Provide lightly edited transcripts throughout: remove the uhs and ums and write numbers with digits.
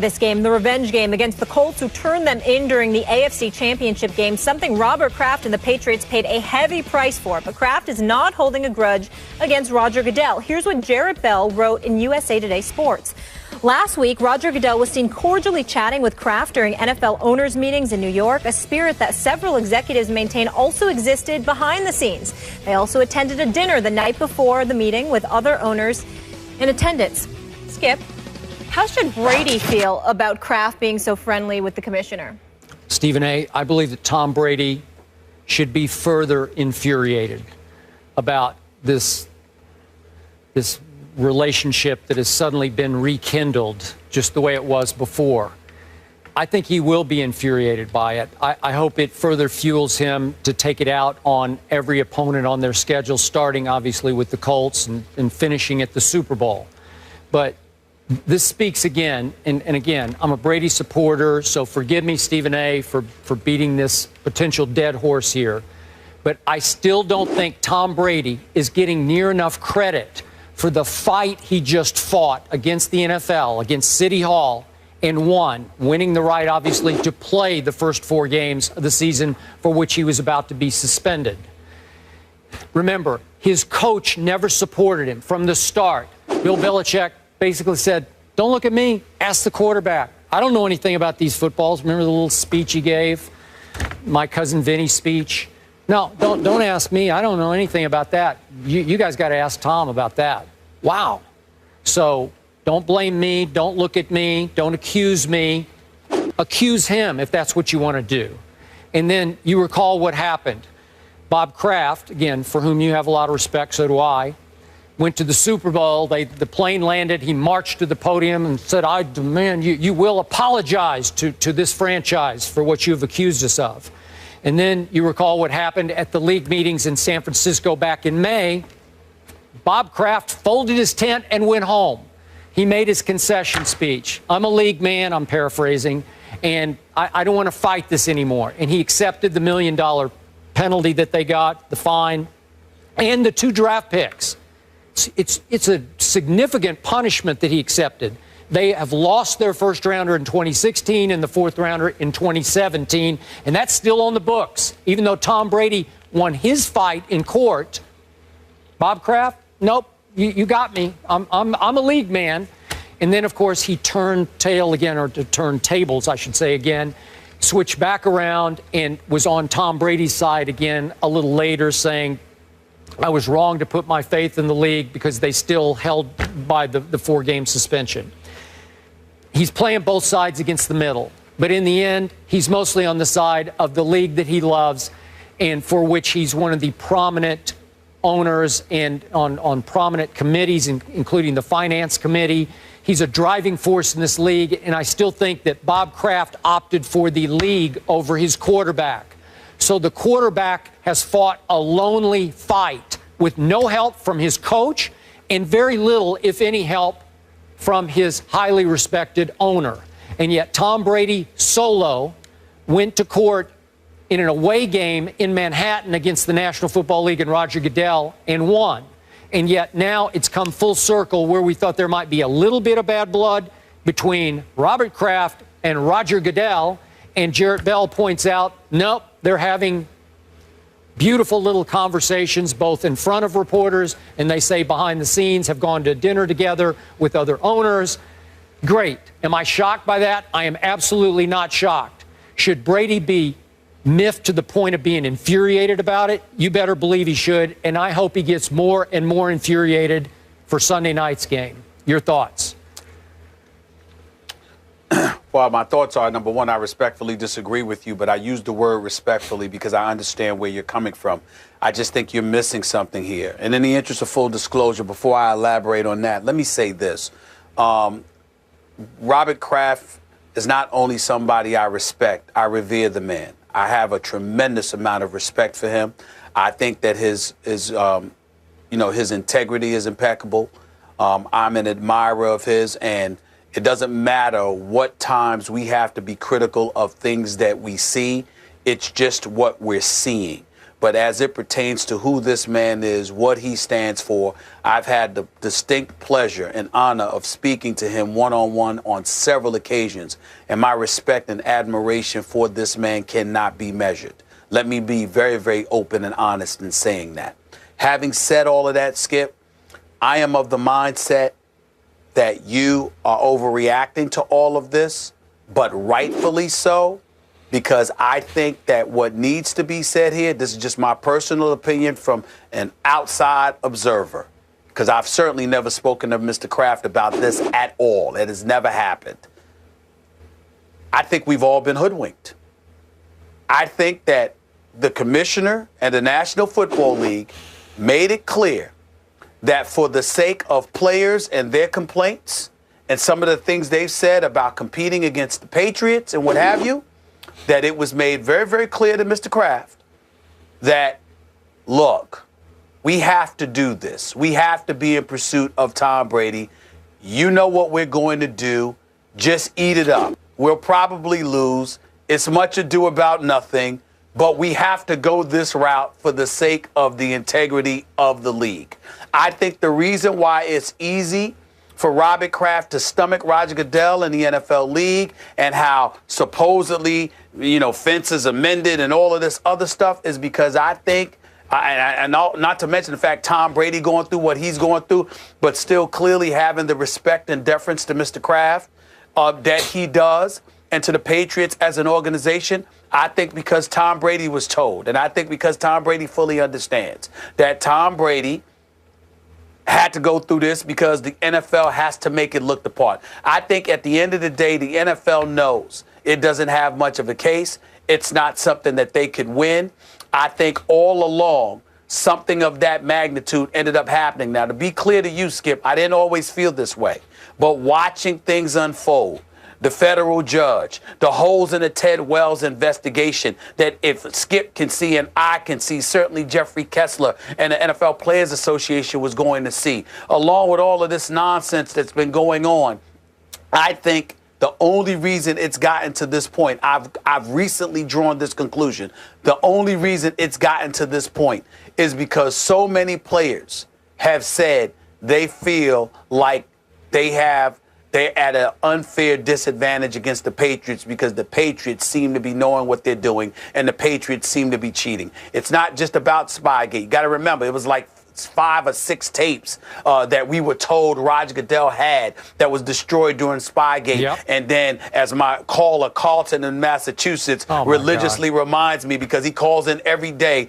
This game, the revenge game against the Colts, who turned them in during the AFC Championship game, something Robert Kraft and the Patriots paid a heavy price for. But Kraft is not holding a grudge against Roger Goodell. Here's what Jarrett Bell wrote in USA Today Sports. Last week, Roger Goodell was seen cordially chatting with Kraft during NFL owners' meetings in New York, a spirit that several executives maintain also existed behind the scenes. They also attended a dinner the night before the meeting with other owners in attendance. Skip, how should Brady feel about Kraft being so friendly with the commissioner? Stephen A., I believe that Tom Brady should be further infuriated about this relationship that has suddenly been rekindled just the way it was before. I think he will be infuriated by it. I hope it further fuels him to take it out on every opponent on their schedule, starting obviously with the Colts and finishing at the Super Bowl. But this speaks again, and again, I'm a Brady supporter, so forgive me, Stephen A., for beating this potential dead horse here. But I still don't think Tom Brady is getting near enough credit for the fight he just fought against the NFL, against City Hall, and won, winning the right, obviously, to play the first 4 games of the season for which he was about to be suspended. Remember, his coach never supported him from the start. Bill Belichick basically said, don't look at me, ask the quarterback. I don't know anything about these footballs. Remember the little speech he gave? My cousin Vinny's speech? No, don't ask me. I don't know anything about that. You guys got to ask Tom about that. Wow. So don't blame me. Don't look at me. Don't accuse me. Accuse him if that's what you want to do. And then you recall what happened. Bob Kraft, again, for whom you have a lot of respect, so do I, went to the Super Bowl. The plane landed. He marched to the podium and said, I demand you will apologize to this franchise for what you have accused us of. And then you recall what happened at the league meetings in San Francisco back in May. Bob Kraft folded his tent and went home. He made his concession speech. I'm a league man, I'm paraphrasing, and I don't want to fight this anymore. And he accepted the $1 million penalty that they got, the fine, and the 2 draft picks. It's a significant punishment that he accepted. They have lost their first rounder in 2016 and the 4th rounder in 2017, and that's still on the books. Even though Tom Brady won his fight in court, Bob Kraft, nope, you got me. I'm a league man. And then, of course, he turned tail again, or to turn tables, I should say again, switched back around and was on Tom Brady's side again a little later, saying, I was wrong to put my faith in the league because they still held by the 4-game suspension. He's playing both sides against the middle. But in the end, he's mostly on the side of the league that he loves and for which he's one of the prominent owners and on prominent committees, including the finance committee. He's a driving force in this league, and I still think that Bob Kraft opted for the league over his quarterback. So the quarterback has fought a lonely fight with no help from his coach and very little, if any, help from his highly respected owner. And yet Tom Brady solo went to court in an away game in Manhattan against the National Football League and Roger Goodell and won. And yet now it's come full circle where we thought there might be a little bit of bad blood between Robert Kraft and Roger Goodell. And Jarrett Bell points out, nope, they're having beautiful little conversations both in front of reporters and they say behind the scenes, have gone to dinner together with other owners. Great. Am I shocked by that? I am absolutely not shocked. Should Brady be miffed to the point of being infuriated about it? You better believe he should, and I hope he gets more and more infuriated for Sunday night's game. Your thoughts? Well, my thoughts are, number one, I respectfully disagree with you, but I use the word respectfully because I understand where you're coming from. I just think you're missing something here. And in the interest of full disclosure, before I elaborate on that, let me say this. Robert Kraft is not only somebody I respect, I revere the man. I have a tremendous amount of respect for him. I think that his integrity is impeccable. I'm an admirer of his, and it doesn't matter what times we have to be critical of things that we see. It's just what we're seeing. But as it pertains to who this man is, what he stands for, I've had the distinct pleasure and honor of speaking to him one-on-one on several occasions. And my respect and admiration for this man cannot be measured. Let me be very, very open and honest in saying that. Having said all of that, Skip, I am of the mindset that you are overreacting to all of this, but rightfully so, because I think that what needs to be said here, this is just my personal opinion from an outside observer, because I've certainly never spoken to Mr. Kraft about this at all. It has never happened. I think we've all been hoodwinked. I think that the commissioner and the National Football League made it clear that for the sake of players and their complaints and some of the things they've said about competing against the Patriots and what have you, that it was made very, very clear to Mr. Kraft that, look, we have to do this. We have to be in pursuit of Tom Brady. You know what we're going to do. Just eat it up. We'll probably lose. It's much ado about nothing, but we have to go this route for the sake of the integrity of the league. I think the reason why it's easy for Robert Kraft to stomach Roger Goodell in the NFL league and how supposedly, fences amended and all of this other stuff is because I think, and not to mention the fact Tom Brady going through what he's going through, but still clearly having the respect and deference to Mr. Kraft that he does and to the Patriots as an organization. I think because Tom Brady was told, and I think because Tom Brady fully understands that Tom Brady had to go through this because the NFL has to make it look the part. I think at the end of the day, the NFL knows it doesn't have much of a case. It's not something that they could win. I think all along, something of that magnitude ended up happening. Now, to be clear to you, Skip, I didn't always feel this way. But watching things unfold, the federal judge, the holes in the Ted Wells investigation that if Skip can see and I can see, certainly Jeffrey Kessler and the NFL Players Association was going to see, along with all of this nonsense that's been going on. I think the only reason it's gotten to this point, I've recently drawn this conclusion, the only reason it's gotten to this point is because so many players have said they feel like they're at an unfair disadvantage against the Patriots because the Patriots seem to be knowing what they're doing and the Patriots seem to be cheating. It's not just about Spygate. You got to remember, it was like 5 or 6 tapes that we were told Roger Goodell had that was destroyed during Spygate. Yep. And then, as my caller Carlton in Massachusetts religiously reminds me, because he calls in every day,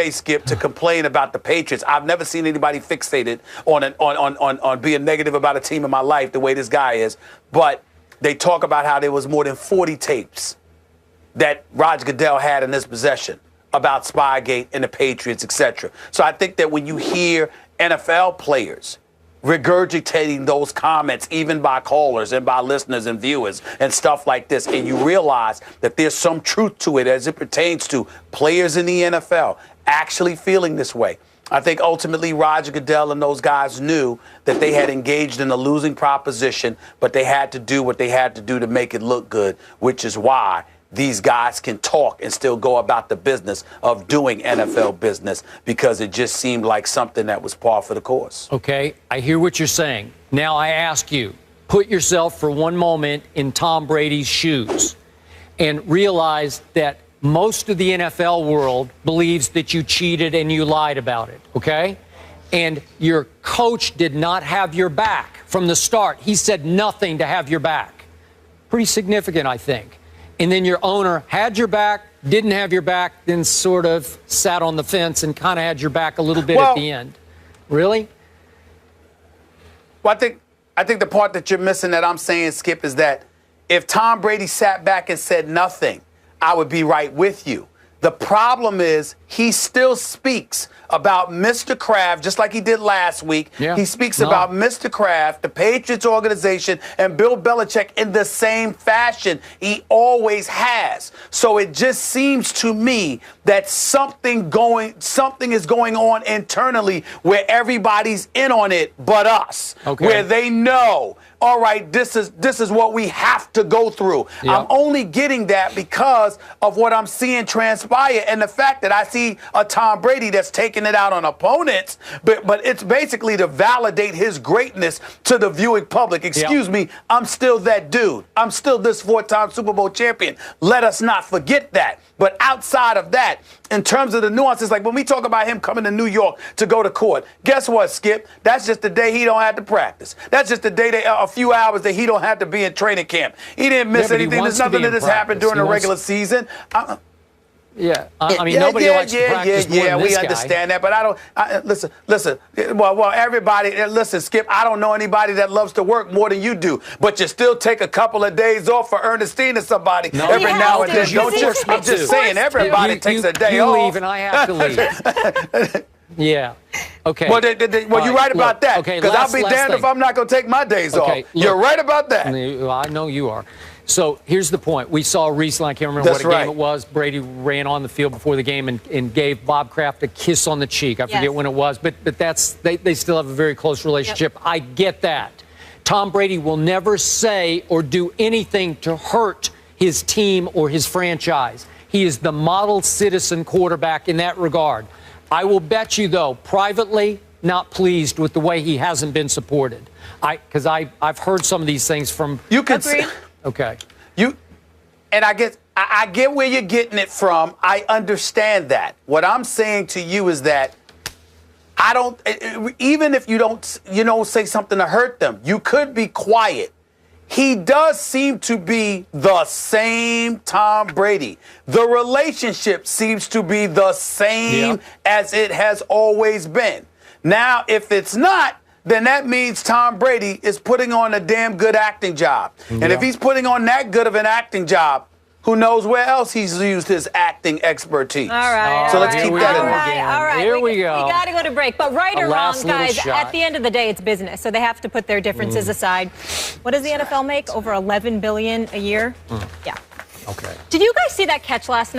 Skip, to complain about the Patriots. I've never seen anybody fixated on being negative about a team in my life the way this guy is. But they talk about how there was more than 40 tapes that Roger Goodell had in his possession about Spygate and the Patriots, etc. So I think that when you hear NFL players regurgitating those comments, even by callers and by listeners and viewers and stuff like this, and you realize that there's some truth to it as it pertains to players in the NFL actually feeling this way, I think ultimately Roger Goodell and those guys knew that they had engaged in a losing proposition, but they had to do what they had to do to make it look good, which is why these guys can talk and still go about the business of doing NFL business, because it just seemed like something that was par for the course. Okay, I hear what you're saying. Now I ask you, put yourself for one moment in Tom Brady's shoes and realize that most of the NFL world believes that you cheated and you lied about it, okay? And your coach did not have your back from the start. He said nothing to have your back. Pretty significant, I think. And then your owner had your back, didn't have your back, then sort of sat on the fence and kind of had your back a little bit at the end. Really? Well, I think the part that you're missing that I'm saying, Skip, is that if Tom Brady sat back and said nothing, I would be right with you. The problem is he still speaks about Mr. Kraft, just like he did last week. Yeah. He speaks about Mr. Kraft, the Patriots organization, and Bill Belichick in the same fashion he always has. So it just seems to me that something is going on internally where everybody's in on it but us. Okay. Where they know, all right, this is what we have to go through. Yep. I'm only getting that because of what I'm seeing transpire and the fact that I see a Tom Brady that's taking it out on opponents, but it's basically to validate his greatness to the viewing public. Excuse me, I'm still that dude. I'm still this 4-time Super Bowl champion. Let us not forget that. But outside of that, in terms of the nuances, like when we talk about him coming to New York to go to court, guess what, Skip? That's just the day he don't have to practice. That's just the day, a few hours that he don't have to be in training camp. He didn't miss anything. There's nothing that has happened during the regular season. Yeah, I mean, nobody likes to practice more than this we guy. understand that, but I don't. Listen. Well, everybody, listen, Skip. I don't know anybody that loves to work more than you do, but you still take a couple of days off for Ernestine or somebody every now and then. Don't you? I'm just saying, everybody takes a day off. You leave and I have to leave. Yeah. Okay. Well, you're right about that. Okay. Because I'll be damned if I'm not going to take my days off. You're right about that. I know you are. So here's the point. We saw recently, I can't remember what game it was, Brady ran on the field before the game and gave Bob Kraft a kiss on the cheek. I forget when it was, but that's they still have a very close relationship. Yep. I get that. Tom Brady will never say or do anything to hurt his team or his franchise. He is the model citizen quarterback in that regard. I will bet you, though, privately, not pleased with the way he hasn't been supported. Because I've heard some of these things from... You can say... Okay. And I get where you're getting it from. I understand that. What I'm saying to you is that I don't, even if you don't say something to hurt them, you could be quiet. He does seem to be the same Tom Brady. The relationship seems to be the same as it has always been. Now, if it's not, then that means Tom Brady is putting on a damn good acting job. And if he's putting on that good of an acting job, who knows where else he's used his acting expertise. All right. So let's keep that in mind. All right. Here we go. We got to go to break. But right or wrong, guys, at the end of the day, it's business. So they have to put their differences aside. What does the NFL make? Over $11 billion a year? Yeah. Okay. Did you guys see that catch last night?